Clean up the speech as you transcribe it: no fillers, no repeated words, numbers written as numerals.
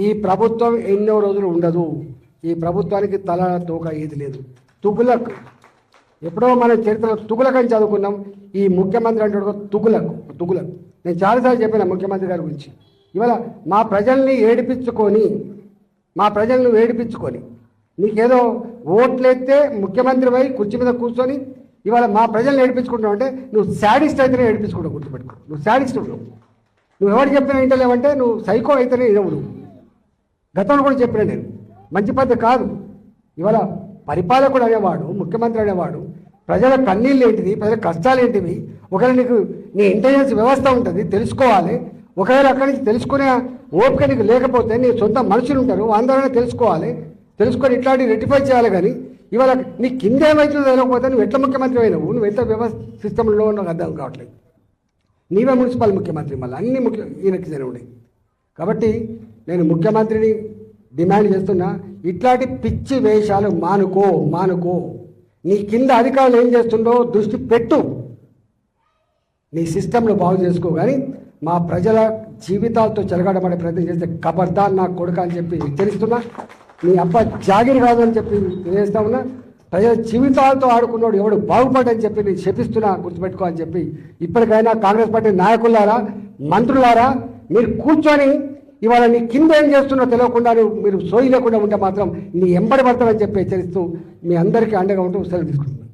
ఈ ప్రభుత్వం ఎన్నో రోజులు ఉండదు. ఈ ప్రభుత్వానికి తల తోక ఏది లేదు. తుగులక్ ఎప్పుడో మన చరిత్రలో తుగులక్ అని చదువుకున్నాం. ఈ ముఖ్యమంత్రి అంటే తుగులక్. నేను చాలాసార్లు చెప్పిన ముఖ్యమంత్రి గారి గురించి. ఇవాళ మా ప్రజల్ని ఏడిపించుకొని నీకేదో ఓట్లెత్తే ముఖ్యమంత్రి పోయి కుర్చీ మీద కూర్చొని ఇవాళ మా ప్రజల్ని ఏడిపించుకుంటావు అంటే నువ్వు శాడిస్ట్ అయితేనే ఏడిపించుకుంటావు. గుర్తుపెట్టుకో, నువ్వు శాడిస్ట్ నువ్వు ఎవరు చెప్పినా వింటలేవంటే నువ్వు సైకో అయితేనే ఇవ్వడు. గతంలో కూడా చెప్పినా నేను, మంచి పద్ధతి కాదు. ఇవాళ పరిపాలకుడు అనేవాడు, ముఖ్యమంత్రి అనేవాడు ప్రజల కన్నీళ్ళు ఏంటిది, ప్రజల కష్టాలు ఏంటివి, ఒకవేళ నీకు నీ ఇంటెలిజెన్స్ వ్యవస్థ ఉంటుంది, తెలుసుకోవాలి. ఒకవేళ అక్కడి నుంచి తెలుసుకునే ఓపిక నీకు లేకపోతే నీ సొంత మనుషులు ఉంటారు, అందరూ తెలుసుకొని ఇట్లాంటివి రెక్టిఫై చేయాలి. కానీ ఇవాళ నీ కింద ఏమవుతుందో తెలియకపోతే నువ్వు ఎట్లా ముఖ్యమంత్రి అయినావు, నువ్వు ఎంత వ్యవస్థ సిస్టంలో ఉన్నావు అర్థం కావట్లేదు. నీవే మున్సిపల్ ముఖ్యమంత్రి, మళ్ళీ అన్ని ఈయనకి ఉన్నాయి. కాబట్టి నేను ముఖ్యమంత్రిని డిమాండ్ చేస్తున్నా, ఇట్లాంటి పిచ్చి వేషాలు మానుకో. నీ కింద అధికారులు ఏం చేస్తుందో దృష్టి పెట్టు, నీ సిస్టంలో బాగు చేసుకో. కానీ మా ప్రజల జీవితాలతో చెలగాటపడే ప్రయత్నం చేస్తే ఖబర్దార్ నా కొడుక అని చెప్పి హెచ్చరిస్తున్నా. నీ అబ్బ జాగిరి కాదు అని చెప్పి తెలియజేస్తా ఉన్నా. ప్రజల జీవితాలతో ఆడుకున్నాడు ఎవడు బాగుపడని చెప్పి నేను శపిస్తున్నా, గుర్తుపెట్టుకో అని చెప్పి. ఇప్పటికైనా కాంగ్రెస్ పార్టీ నాయకులారా, మంత్రులారా, మీరు కూర్చొని ఇవాళ నీ కింద ఏం చేస్తున్నా తెలియకుండా మీరు సోయి లేకుండా ఉంటే మాత్రం నీ ఎంబడి పడతామని చెప్పి హెచ్చరిస్తూ మీ అందరికీ అండగా ఉంటూ సెలవు తీసుకుంటున్నాను.